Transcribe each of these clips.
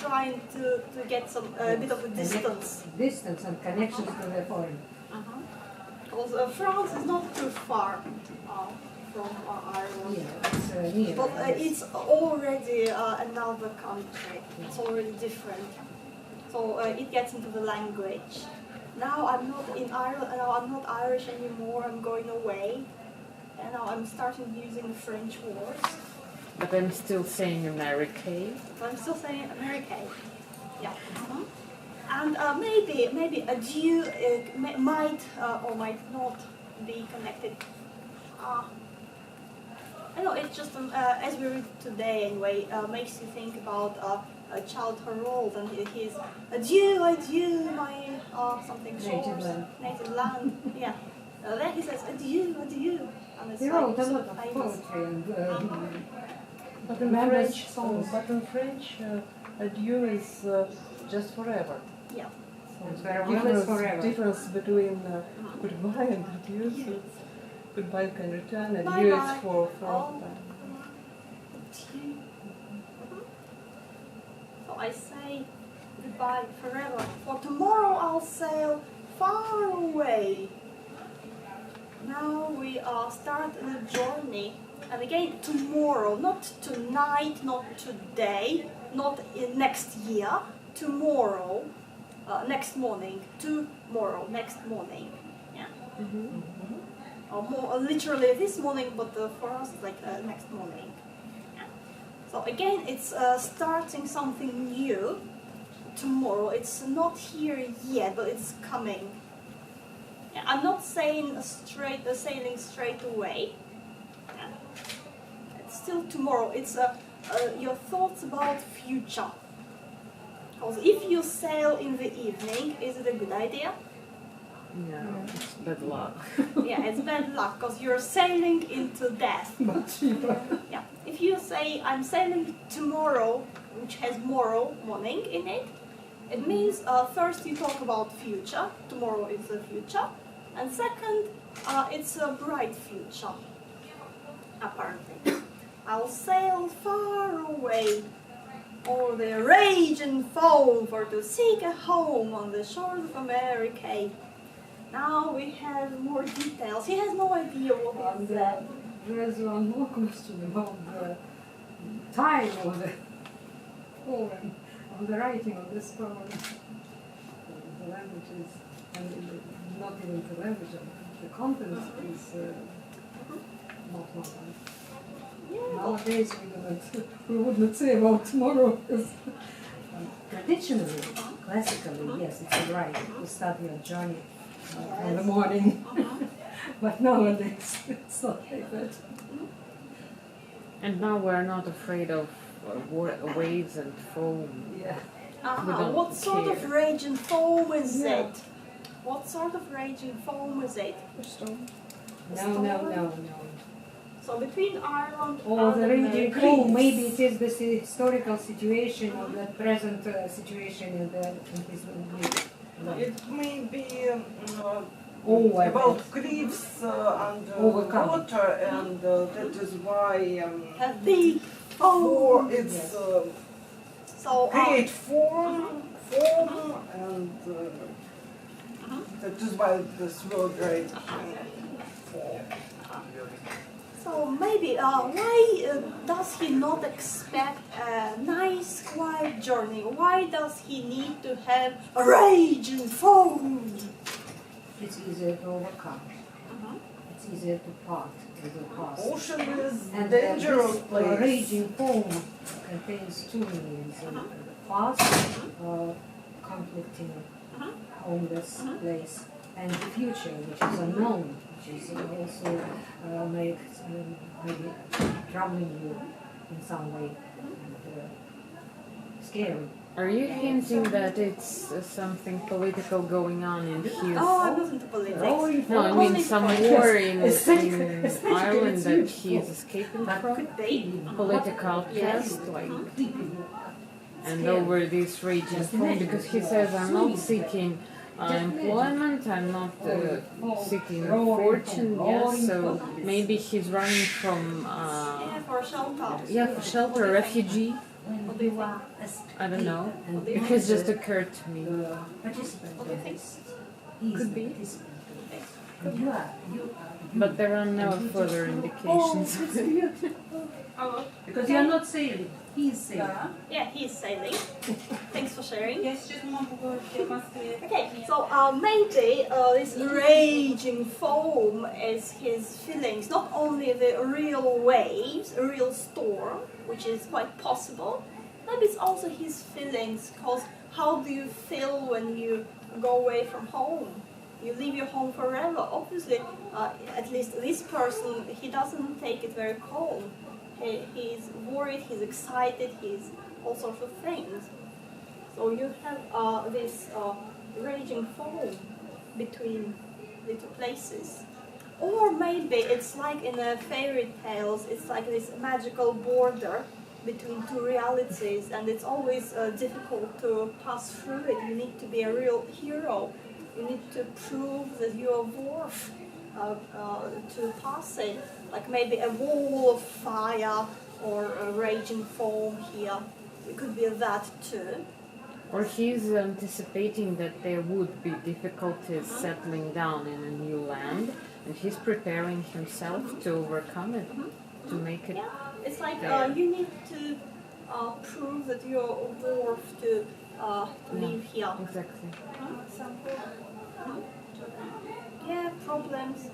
trying to get some bit of a distance. Distance and connections to the foreign. Because France is not too far from Ireland. Yeah, it's near. But it's already another country. It's already different. So it gets into the language. Now I'm not in Ireland. Now I'm not Irish anymore. I'm going away, and now I'm starting using the French words. But I'm still saying Amerikay. But I'm still saying Amerikay. Yeah. And maybe adieu might or might not be connected. I know it's just as we read today anyway, makes you think about a child Harold and his adieu, adieu, my something shores, native land. Yeah. Then he says adieu, adieu. And it's He wrote a lot of poetry and but in French, adieu is just forever. Yeah. So it's very forever. Difference between goodbye and adieu. Yes. So goodbye can return, Bye adieu bye. is for So I say goodbye forever. For tomorrow I'll sail far away. Now we start the journey. And again, tomorrow, not tonight, not today, not in next year, tomorrow, next morning, tomorrow, next morning. Yeah? Or more literally this morning, but for us it's like next morning. Yeah. So again, it's starting something new tomorrow. It's not here yet, but it's coming. Yeah, I'm not saying sailing straight away. Yeah. It's still tomorrow. It's your thoughts about future. Because if you sail in the evening, is it a good idea? No, it's bad luck. Yeah, it's bad luck because you're sailing into death. much cheaper. Yeah. If you say I'm sailing tomorrow, which has morrow, morning in it, it means first you talk about future. Tomorrow is the future, and second, it's a bright future. Apparently, I'll sail far away, o'er the rage and foam, for to seek a home on the shores of Amerikay. Now we have more details. He has no idea what is that. There is one more question about the time of the poem, of the writing of this poem. The language is, and not even the language, the content is not normal. Yeah, Nowadays we would not say about tomorrow. Because traditionally, classically, yes, it's right to start your journey in the morning. But nowadays it's not like that. And now we're not afraid of waves and foam. Yeah. don't what sort of care. rage and foam is Yeah. it? What sort of rage and foam is it? No. So between Ireland Or and the raging Greece. foam, maybe it is the historical situation of the present situation in his Greek. It may be About cliffs and Overcome. water, and that is why A big foam. it's So create foam, and that is why this will great foam. So maybe why does he not expect a nice quiet journey? Why does he need to have a rage and foam? It's easier to overcome. It's easier to part with the past. Ocean is And dangerous this place. raging foam contains two meanings. The past, conflicting, homeless place, and the future, which is unknown, which is also makes maybe troubling you in some way and scary. Are you hinting that it's something political going on in his... Oh, I wasn't into politics. No, I mean some war in Especially Ireland it's that useful. he's escaping from? Could be. Political Yes. test, like, and over this raging foam, because he says, I'm not seeking employment, I'm not seeking fortune, yes, so maybe he's running from, Yeah, for shelter. for shelter, refugee. What do you you think? are a I don't know. spectator and It has just occurred to me. the participant What do you in think? this. He is Could the be. participant. And you are. But there are no further indications. Oh, Because you are not sailing. He is sailing. yeah, he's sailing. Thanks for sharing. Я сейчас могу говорить о Москве. Okay, so maybe this raging foam is his feelings, not only the real waves, a real storm, which is quite possible, maybe it's also his feelings, because how do you feel when you go away from home? You leave your home forever. Obviously, at least this person, he doesn't take it very calm. He's worried, he's excited, he's all sorts of things. So you have this raging foam between the two places. Or maybe it's like in the fairy tales, it's like this magical border between two realities, and it's always difficult to pass through it. You need to be a real hero. You need to prove that you are worth to pass it. Like maybe a wall of fire or a raging foam here. It could be that too. Or he's anticipating that there would be difficulties settling down in a new land, and he's preparing himself to overcome it, to make it. Yeah, it's like there. you need to prove that you're worth to live here. Exactly. Yeah, problems.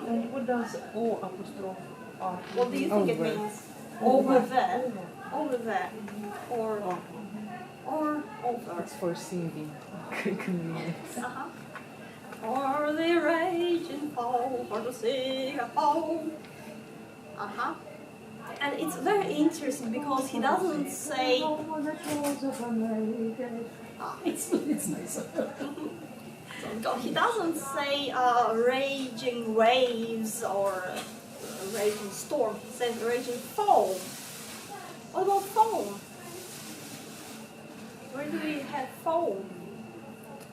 And what does O apostrophe R? What do you think it Over. means? Over there, over there, or over. It's for singing. Convenience. Or the raging foam, or to sing a home. And it's very interesting because he doesn't say. It's nice. He doesn't say raging waves or raging storm. He says raging foam. What about foam? Where do we have foam?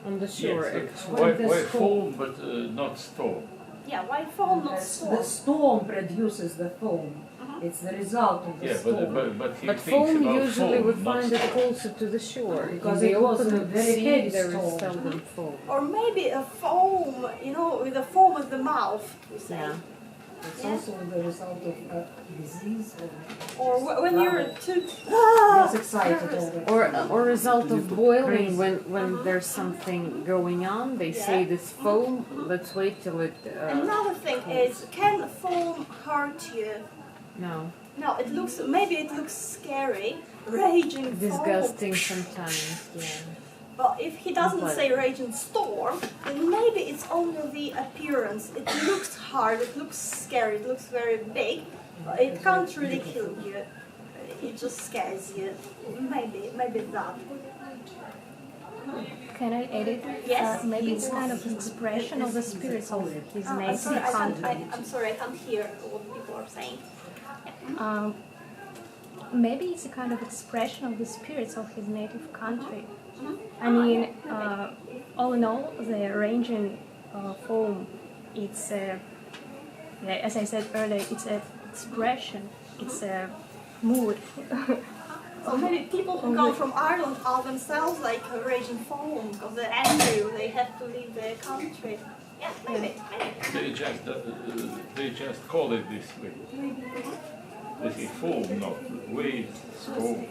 On the shore, Yes, actually. why foam but not storm? Yeah, why foam, not storm? The storm produces the foam. It's the result of the Yeah, storm. but he But thinks foam about usually foam, we not find it storm. closer to the shore. Because In the it was a open very sea, heavy there is storm. seldom foam. Or maybe a foam, with a foam at the mouth, we say. Yeah. It's also the result of a disease Or when you're too Gets excited nervous. already. Or result of boiling when there's something going on, they say this foam, let's wait till it Another thing is, can foam hurt you? no, No, maybe it looks scary, raging foam. disgusting sometimes, yeah. But if he doesn't But- say raging storm, then maybe it's only the appearance. It looks hard, it looks scary, it looks very big, but it can't really kill you. It just scares you. Maybe that. Can I edit? Yes. Maybe it's kind of expression of the spirits of his I'm native sorry, country. I'm sorry, I can't hear what people are saying. Maybe it's a kind of expression of the spirits of his native country. I mean, all in all, the raging foam, it's as I said earlier, it's an expression, it's a mood. So maybe people who come from Ireland are themselves like a raging foam because they're angry, they have to leave their country. Yeah, maybe. They just call it this way. This is foam, not wave, storm.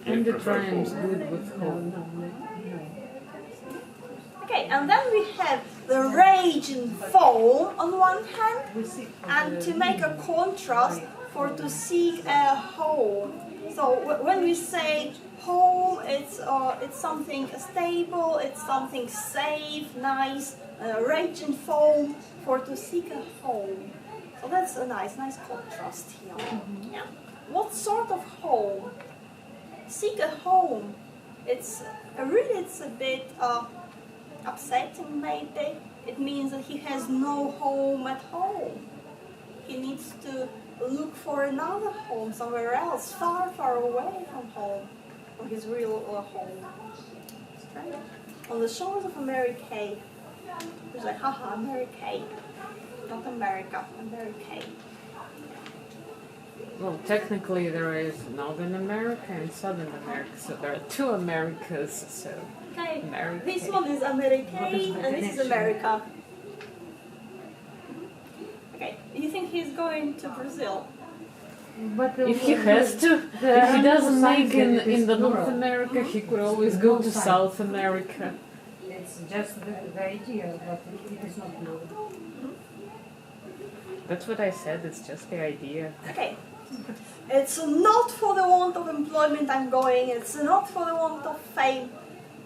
They And it prefer rhymes foam. good with foam. Okay, and then we have the raging foam on one hand, and to make a contrast, for to seek a home. So when we say home, it's something stable, it's something safe, nice. Raging foam, for to seek a home. So that's a nice contrast here. Yeah. What sort of home? Seek a home. It's a bit upsetting maybe. It means that he has no home at home. He needs to look for another home somewhere else, far away from home, from his real home. Right? On the shores of Amerikay. He's like, haha, Amerikay. Not America, Amerikay. Well, technically there is Northern America and Southern America, so there are two Americas, so Okay, Amerikay. this one is Amerikay and this is America. Okay, you think he's going to Brazil? But If he has to, if he doesn't make in the North America, he could always go to South America. It's just the idea, but it is not known. That's what I said, it's just the idea. Okay. It's not for the want of employment I'm going, it's not for the want of fame.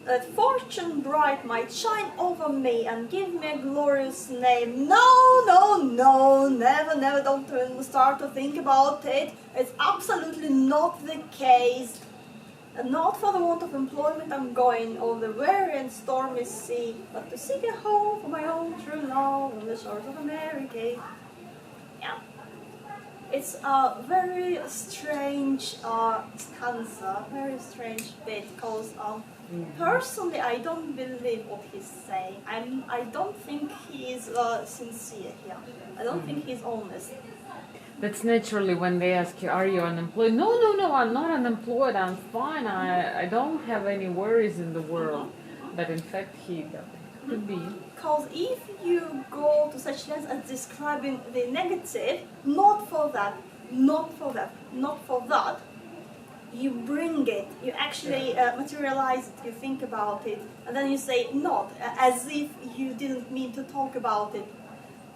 That fortune bright might shine over me and give me a glorious name. No, no, no, never, never, don't even start to think about it. It's absolutely not the case. And not for the want of employment I'm going over the weary and stormy sea, but to seek a home for my own true love on the shores of Amerikay. Yeah. It's a very strange stanza, very strange bit, because personally I don't believe what he's saying. I don't think he is sincere here. I don't think he's honest. That's naturally when they ask you, are you unemployed? No, no, no, I'm not unemployed, I'm fine, I don't have any worries in the world. But in fact he could be. Because if you go to such lengths as describing the negative, not for that, not for that, not for that, you bring it, you actually materialize it, you think about it, and then you say not, as if you didn't mean to talk about it.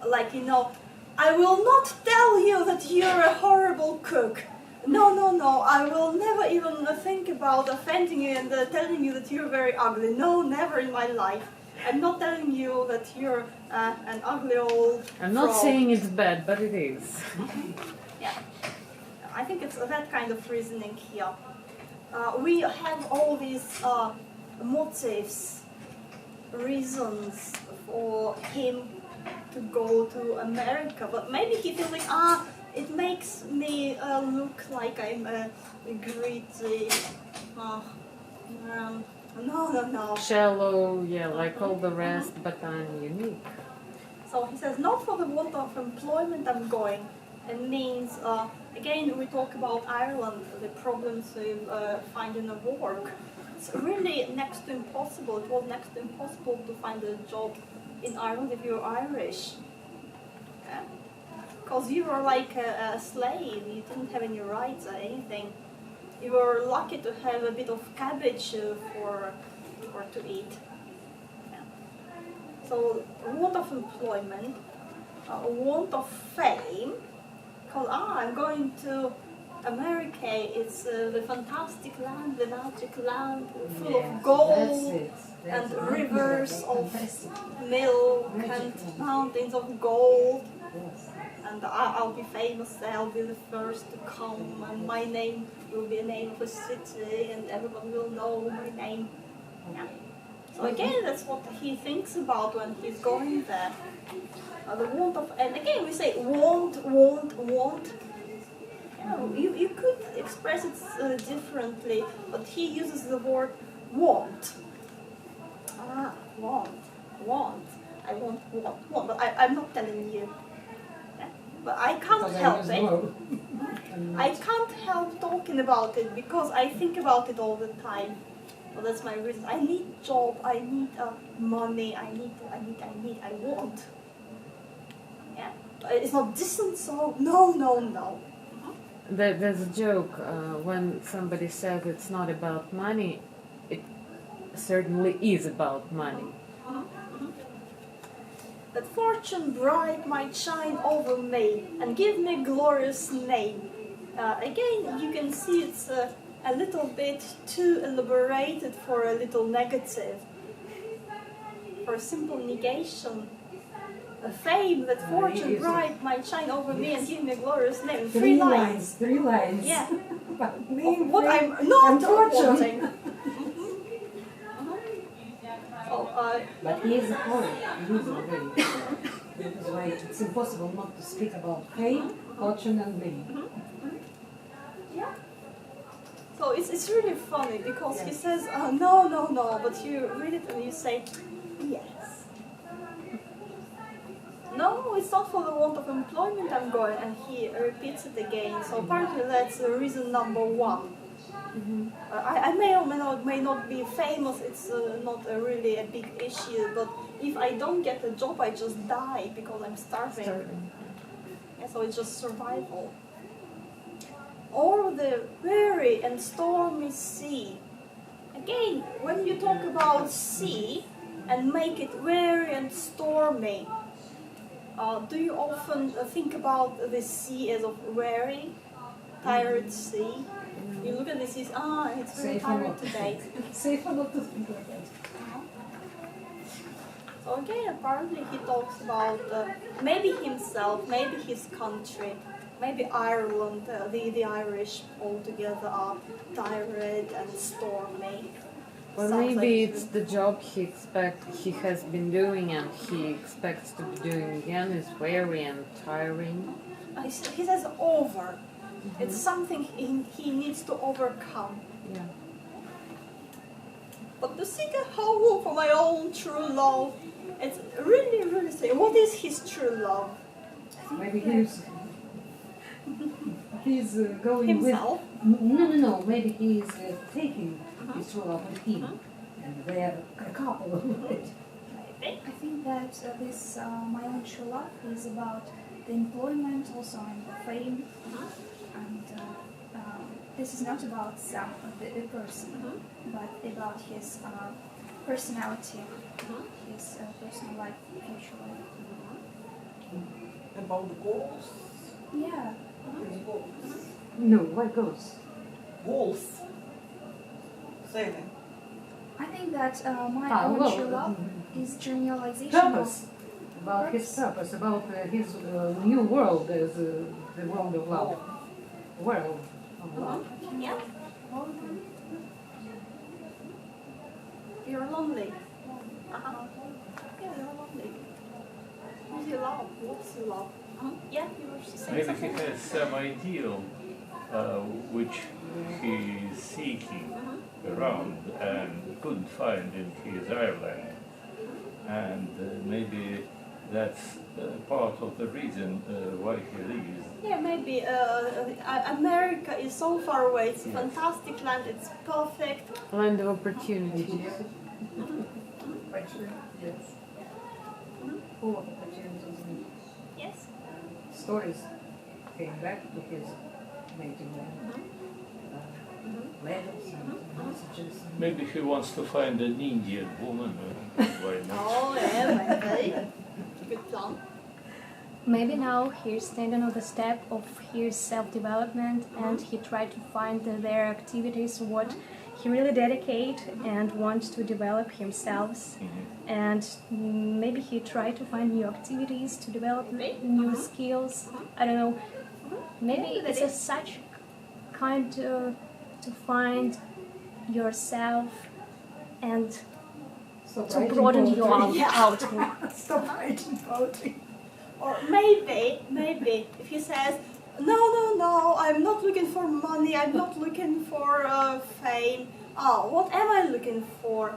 Like, you know, I will not tell you that you're a horrible cook. No, no, no, I will never even think about offending you and telling you that you're very ugly. No, never in my life. I'm not telling you that you're an ugly old I'm not frog. saying it's bad, but it is. Yeah, I think it's that kind of reasoning here. We have all these motives, reasons for him to go to America, but maybe he feels like, it makes me look like I'm greedy. No, no, no. Shallow, yeah, like all the rest, but I'm unique. So he says, not for the want of employment I'm going. It means, again, we talk about Ireland, the problems with finding a work. It's really next to impossible. It was next to impossible to find a job in Ireland if you're Irish. Because you were like a slave, you didn't have any rights or anything. You were lucky to have a bit of cabbage for to eat. Yeah. So, want of employment, want of fame, because I'm going to Amerikay, it's the fantastic land, the magic land, full of gold and rivers of milk and mountains of gold. And I'll be famous there, I'll be the first to come, and my name will be a name of a city, and everyone will know my name. Yeah. So again, that's what he thinks about when he's going there. The want of, and again we say want, want, want. You could express it differently, but he uses the word want. Want. I want, but I'm not telling you. But I can't help it. I can't help talking about it because I think about it all the time. Well, that's my reason. I need job, I need money, I want. Yeah. It's not distant, so no. There's a joke when somebody says it's not about money, it certainly is about money. That fortune bright might shine over me and give me a glorious name. Again, you can see it's a little bit too elaborated for a little negative, for a simple negation. A fame that fortune bright might shine over me and give me a glorious name. Three lines. 3 lines. Yeah. Name, What fame, I'm not and fortune. wanting. But he is a poet. He is a very That is why it's impossible not to speak about fame, fortune, and name. Yeah. So it's really funny because he says, no, but you read it and you say, yes. No, no, it's not for the want of employment I'm going, and he repeats it again. So apparently that's reason number one. I may or may not be famous, it's not really a big issue, but if I don't get a job, I just die because I'm starving. Yeah, so it's just survival. Or the weary and stormy sea. Again, when you talk about sea and make it weary and stormy, do you often think about the sea as of weary, tired sea? You look at the sea, it's very tired today. Safer not to think like that. So again, apparently he talks about maybe himself, maybe his country, maybe Ireland, the Irish altogether are tired and stormy. Or Sounds maybe like it's the job he has been doing and he expects to be doing again is weary and tiring. He says over. It's something he needs to overcome. Yeah. But to seek a home for my own true love, it's really, really strange. What is his true love? Maybe he's going Himself? with... No. Maybe he's taking his true love with him. And they are a couple. Maybe. I think that this My Own True Love is about the employment also and the fame. And this is not about the person, but about his personality, his personal life, future life. About the goals? Yeah. His goals. No, what goes? Goals. Say them. I think that My Own True Love is generalization Purpose. About his purpose, about his new world as the world of love. World of love. Yeah. You're lonely. Yeah, you're lonely. Who's your love? What's your love? Yeah, you were saying Maybe something. he has some ideal which he is seeking around and couldn't find in his Ireland. And maybe that's part of the reason why he leaves. Yeah, maybe America is so far away. It's a fantastic land. It's perfect. Land of opportunity. Yes. Full of opportunities and Yes. stories came back to his native land. Letters and messages. Maybe he wants to find an Indian woman. Why not? Oh, yeah, maybe. Good plan. Maybe now he's standing on the step of his self-development and he tried to find their activities, what he really dedicate and wants to develop himself. And maybe he tried to find new activities to develop new skills. I don't know. Maybe it's a such kind to find yourself and Stop to writing broaden poetry. your outlook. Stop writing poetry. Or maybe, if he says, no, I'm not looking for money, I'm not looking for fame. What am I looking for?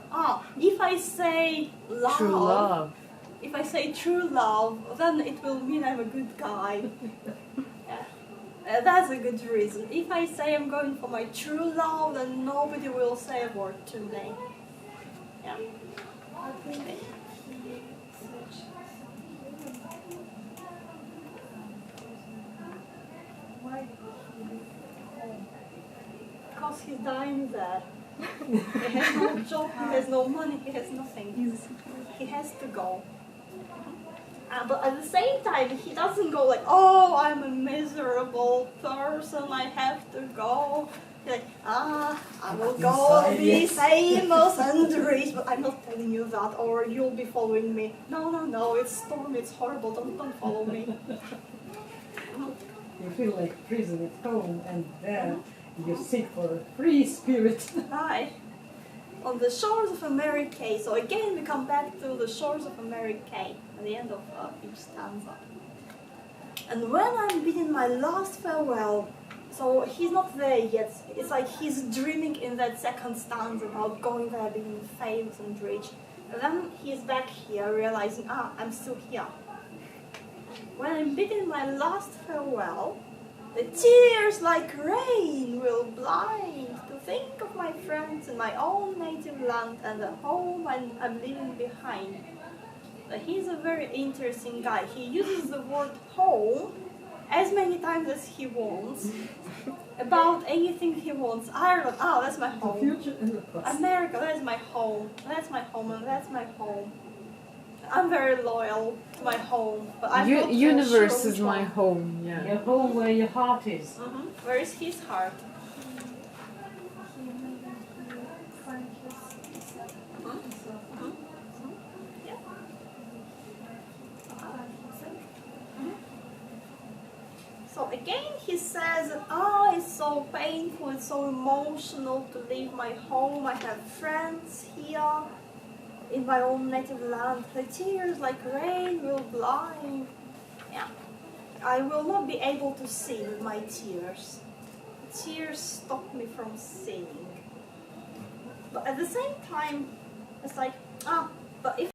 If I say love, True love. if I say true love, then it will mean I'm a good guy. That's a good reason. If I say I'm going for my true love, then nobody will say a word to me. Yeah. Okay. Because he's dying there. He has no job, he has no money, he has nothing. He has to go. But at the same time, he doesn't go like, oh, I'm a miserable person, I have to go. He's like, I will go be famous and rich, but I'm not telling you that, or you'll be following me. No, it's stormy, it's horrible, don't follow me. You feel like prison at home and there you seek for a free spirit. Hi. On the shores of Amerikay. So again, we come back to the shores of Amerikay at the end of each stanza. And when I'm bidding my last farewell, so he's not there yet. It's like he's dreaming in that second stanza about going there, being famous and rich. And then he's back here, realizing, I'm still here. when I'm bidding my last farewell, the tears like rain will blind to think of my friends in my own native land and the home I'm leaving behind. But he's a very interesting guy. He uses the word home as many times as he wants, about anything he wants. Ireland, oh, that's my home. future and the past. America, that's my home. That's my home, and that's my home. I'm very loyal to my home, but I'm not Universe sure is which my one. home. Yeah. Your home where your heart is. Where is his heart? Yeah. So again he says, it's so painful, it's so emotional to leave my home. I have friends here in my own native land. The tears like rain will blind. Yeah. I will not be able to see with my tears. Tears stop me from seeing. But at the same time, it's like